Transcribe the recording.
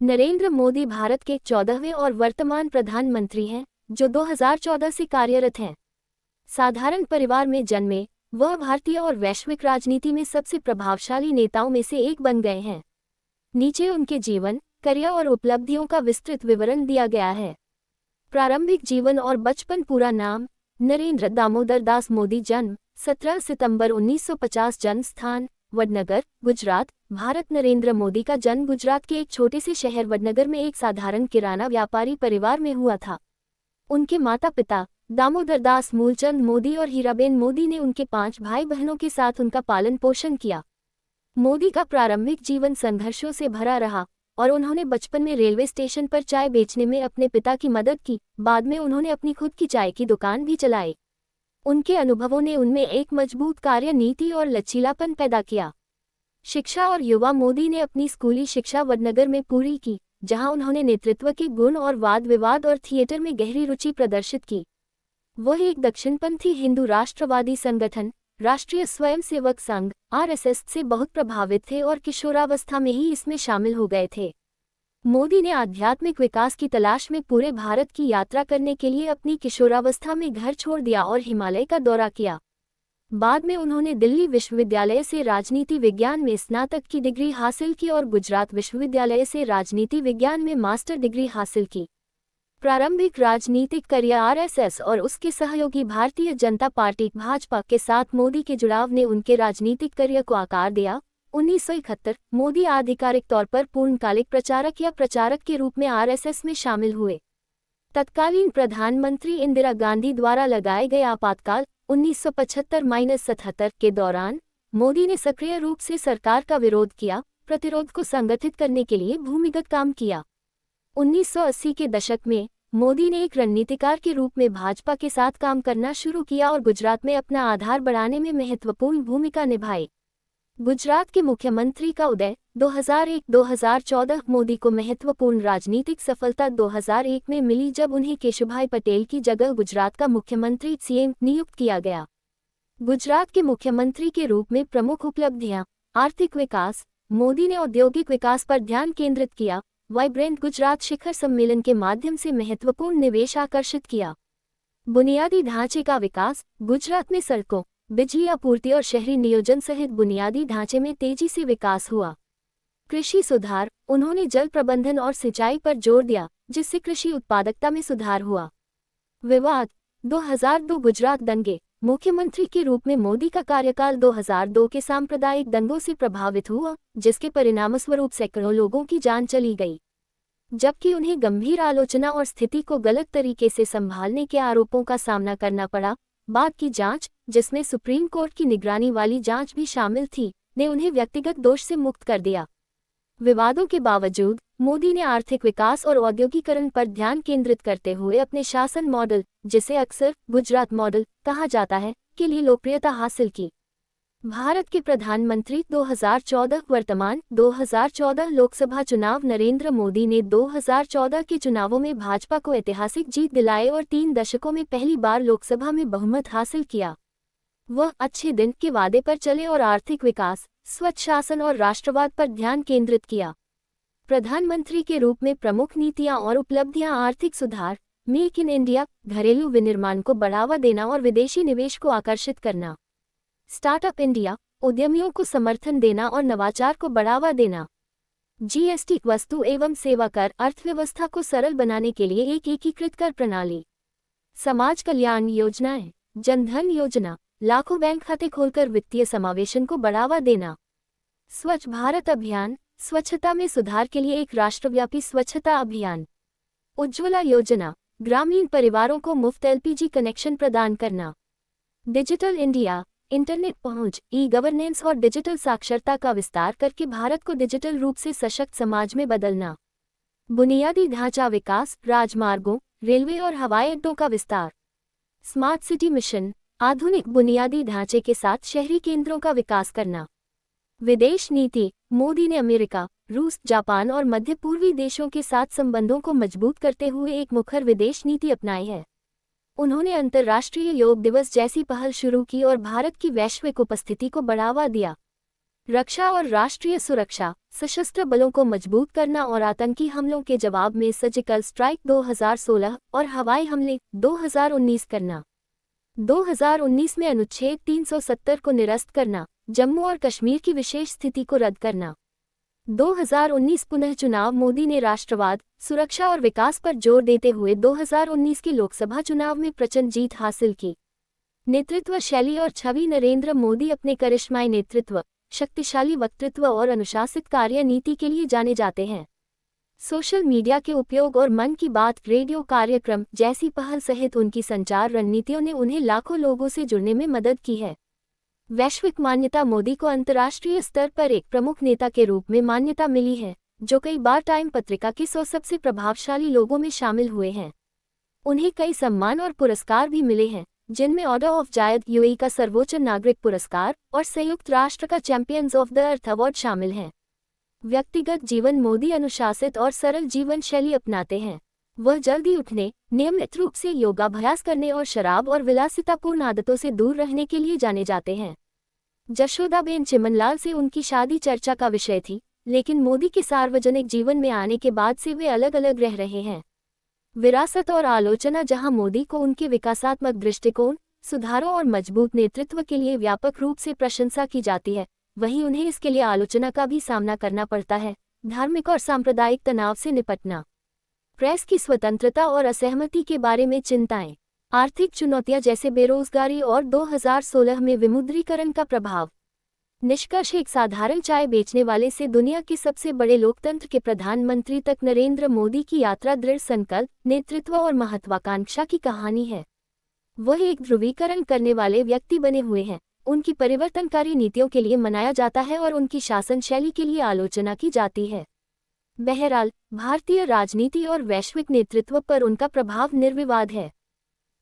नरेंद्र मोदी भारत के 14वें और वर्तमान प्रधानमंत्री हैं, जो 2014 से कार्यरत हैं। साधारण परिवार में जन्मे, वह भारतीय और वैश्विक राजनीति में सबसे प्रभावशाली नेताओं में से एक बन गए हैं। नीचे उनके जीवन, करियर और उपलब्धियों का विस्तृत विवरण दिया गया है। प्रारंभिक जीवन और बचपन। पूरा नाम नरेंद्र दामोदर दास मोदी। जन्म 17 सितंबर 1950। जन्म स्थान वडनगर, गुजरात, भारत। नरेंद्र मोदी का जन्म गुजरात के एक छोटे से शहर वडनगर में एक साधारण किराना व्यापारी परिवार में हुआ था। उनके माता पिता दामोदर दास मूलचंद मोदी और हीराबेन मोदी ने उनके 5 भाई बहनों के साथ उनका पालन पोषण किया। मोदी का प्रारंभिक जीवन संघर्षों से भरा रहा और उन्होंने बचपन में रेलवे स्टेशन पर चाय बेचने में अपने पिता की मदद की। बाद में उन्होंने अपनी खुद की चाय की दुकान भी चलाई। उनके अनुभवों ने उनमें एक मजबूत कार्य नीति और लचीलापन पैदा किया। शिक्षा और युवा। मोदी ने अपनी स्कूली शिक्षा वडनगर में पूरी की, जहां उन्होंने नेतृत्व के गुण और वाद विवाद और थिएटर में गहरी रुचि प्रदर्शित की। वह एक दक्षिणपंथी हिंदू राष्ट्रवादी संगठन राष्ट्रीय स्वयंसेवक संघ (आरएसएस) से बहुत प्रभावित थे और किशोरावस्था में ही इसमें शामिल हो गए थे। मोदी ने आध्यात्मिक विकास की तलाश में पूरे भारत की यात्रा करने के लिए अपनी किशोरावस्था में घर छोड़ दिया और हिमालय का दौरा किया। बाद में उन्होंने दिल्ली विश्वविद्यालय से राजनीति विज्ञान में स्नातक की डिग्री हासिल की और गुजरात विश्वविद्यालय से राजनीति विज्ञान में मास्टर डिग्री हासिल की। प्रारंभिक राजनीतिक करियर आरएसएस और उसके सहयोगी भारतीय जनता पार्टी भाजपा के साथ मोदी के जुड़ाव ने उनके राजनीतिक करियर को आकार दिया। 1971 मोदी आधिकारिक तौर पर पूर्णकालिक प्रचारक या प्रचारक के रूप में आरएसएस में शामिल हुए। तत्कालीन प्रधानमंत्री इंदिरा गांधी द्वारा लगाए गए आपातकाल 1975-77 के दौरान मोदी ने सक्रिय रूप से सरकार का विरोध किया, प्रतिरोध को संगठित करने के लिए भूमिगत काम किया। 1980 के दशक में मोदी ने एक रणनीतिकार के रूप में भाजपा के साथ काम करना शुरू किया और गुजरात में अपना आधार बढ़ाने में महत्वपूर्ण भूमिका निभाई। गुजरात के मुख्यमंत्री का उदय 2001-2014। मोदी को महत्वपूर्ण राजनीतिक सफलता 2001 में मिली जब उन्हें केशुभाई पटेल की जगह गुजरात का मुख्यमंत्री सीएम नियुक्त किया गया। गुजरात के मुख्यमंत्री के रूप में प्रमुख उपलब्धियां। आर्थिक विकास। मोदी ने औद्योगिक विकास पर ध्यान केंद्रित किया। वाइब्रेंट गुजरात शिखर सम्मेलन के माध्यम से महत्वपूर्ण निवेश आकर्षित किया। बुनियादी ढांचे का विकास। गुजरात में सड़कों, बिजली आपूर्ति और शहरी नियोजन सहित बुनियादी ढांचे में तेजी से विकास हुआ। कृषि सुधार। उन्होंने जल प्रबंधन और सिंचाई पर जोर दिया, जिससे कृषि उत्पादकता में सुधार हुआ। विवाद। 2002 गुजरात दंगे। मुख्यमंत्री के रूप में मोदी का कार्यकाल 2002 के सांप्रदायिक दंगों से प्रभावित हुआ, जिसके परिणामस्वरूप सैकड़ों लोगों की जान चली गई, जबकि उन्हें गंभीर आलोचना और स्थिति को गलत तरीके से संभालने के आरोपों का सामना करना पड़ा। बाद की जांच, जिसमें सुप्रीम कोर्ट की निगरानी वाली जांच भी शामिल थी, ने उन्हें व्यक्तिगत दोष से मुक्त कर दिया। विवादों के बावजूद मोदी ने आर्थिक विकास और औद्योगिकरण पर ध्यान केंद्रित करते हुए अपने शासन मॉडल, जिसे अक्सर गुजरात मॉडल कहा जाता है, के लिए लोकप्रियता हासिल की। भारत के प्रधानमंत्री 2014 वर्तमान। 2014 लोकसभा चुनाव। नरेंद्र मोदी ने 2014 के चुनावों में भाजपा को ऐतिहासिक जीत दिलाए और 3 दशकों में पहली बार लोकसभा में बहुमत हासिल किया। वह अच्छे दिन के वादे पर चले और आर्थिक विकास, स्वच्छ शासन और राष्ट्रवाद पर ध्यान केंद्रित किया। प्रधानमंत्री के रूप में प्रमुख नीतियां और उपलब्धियां। आर्थिक सुधार। मेक इन इंडिया, घरेलू विनिर्माण को बढ़ावा देना और विदेशी निवेश को आकर्षित करना। स्टार्टअप इंडिया, उद्यमियों को समर्थन देना और नवाचार को बढ़ावा देना। जीएसटी, वस्तु एवं सेवा कर, अर्थव्यवस्था को सरल बनाने के लिए एक एकीकृत कर प्रणाली। समाज कल्याण योजनाएं। जनधन योजना, लाखों बैंक खाते खोलकर वित्तीय समावेशन को बढ़ावा देना। स्वच्छ भारत अभियान, स्वच्छता में सुधार के लिए एक राष्ट्रव्यापी स्वच्छता अभियान। उज्ज्वला योजना, ग्रामीण परिवारों को मुफ्त एलपीजी कनेक्शन प्रदान करना। डिजिटल इंडिया, इंटरनेट पहुंच, ई गवर्नेंस और डिजिटल साक्षरता का विस्तार करके भारत को डिजिटल रूप से सशक्त समाज में बदलना। बुनियादी ढांचा विकास, राजमार्गों, रेलवे और हवाई अड्डों का विस्तार। स्मार्ट सिटी मिशन, आधुनिक बुनियादी ढांचे के साथ शहरी केंद्रों का विकास करना। विदेश नीति, मोदी ने अमेरिका, रूस, जापान और मध्य पूर्वी देशों के साथ संबंधों को मजबूत करते हुए एक मुखर विदेश नीति अपनाई है। उन्होंने अंतर्राष्ट्रीय योग दिवस जैसी पहल शुरू की और भारत की वैश्विक उपस्थिति को बढ़ावा दिया। रक्षा और राष्ट्रीय सुरक्षा, सशस्त्र बलों को मजबूत करना और आतंकी हमलों के जवाब में सर्जिकल स्ट्राइक 2016 और हवाई हमले 2019 करना। 2019 में अनुच्छेद 370 को निरस्त करना, जम्मू और कश्मीर की विशेष स्थिति को रद्द करना। 2019 पुनः चुनाव। मोदी ने राष्ट्रवाद, सुरक्षा और विकास पर जोर देते हुए 2019 के लोकसभा चुनाव में प्रचंड जीत हासिल की। नेतृत्व शैली और छवि। नरेंद्र मोदी अपने करिश्माई नेतृत्व, शक्तिशाली वक्तृत्व और अनुशासित कार्यनीति के लिए जाने जाते हैं। सोशल मीडिया के उपयोग और मन की बात रेडियो कार्यक्रम जैसी पहल सहित उनकी संचार रणनीतियों ने उन्हें लाखों लोगों से जुड़ने में मदद की है। वैश्विक मान्यता। मोदी को अंतर्राष्ट्रीय स्तर पर एक प्रमुख नेता के रूप में मान्यता मिली है, जो कई बार टाइम पत्रिका के 100 सबसे प्रभावशाली लोगों में शामिल हुए हैं। उन्हें कई सम्मान और पुरस्कार भी मिले हैं, जिनमें ऑर्डर ऑफ जायद यूएई का सर्वोच्च नागरिक पुरस्कार और संयुक्त राष्ट्र का champions of the earth award शामिल हैं। व्यक्तिगत जीवन। मोदी अनुशासित और सरल जीवन शैली अपनाते हैं। वह जल्दी उठने, नियमित रूप से योगाभ्यास करने और शराब और विलासितापूर्ण आदतों से दूर रहने के लिए जाने जाते हैं। जशोदाबेन चिमनलाल से उनकी शादी चर्चा का विषय थी, लेकिन मोदी के सार्वजनिक जीवन में आने के बाद से वे अलग अलग रह रहे हैं। विरासत और आलोचना। जहां मोदी को उनके विकासात्मक दृष्टिकोण, सुधारों और मजबूत नेतृत्व के लिए व्यापक रूप से प्रशंसा की जाती है, वहीं उन्हें इसके लिए आलोचना का भी सामना करना पड़ता है। धार्मिक और सांप्रदायिक तनाव से निपटना। प्रेस की स्वतंत्रता और असहमति के बारे में चिंताएं। आर्थिक चुनौतियां जैसे बेरोजगारी और 2016 में विमुद्रीकरण का प्रभाव। निष्कर्ष। एक साधारण चाय बेचने वाले से दुनिया के सबसे बड़े लोकतंत्र के प्रधानमंत्री तक नरेंद्र मोदी की यात्रा दृढ़ संकल्प, नेतृत्व और महत्वाकांक्षा की कहानी है। वह एक ध्रुवीकरण करने वाले व्यक्ति बने हुए हैं। उनकी परिवर्तनकारी नीतियों के लिए मनाया जाता है और उनकी शासन शैली के लिए आलोचना की जाती है। बहरहाल, भारतीय राजनीति और वैश्विक नेतृत्व पर उनका प्रभाव निर्विवाद है।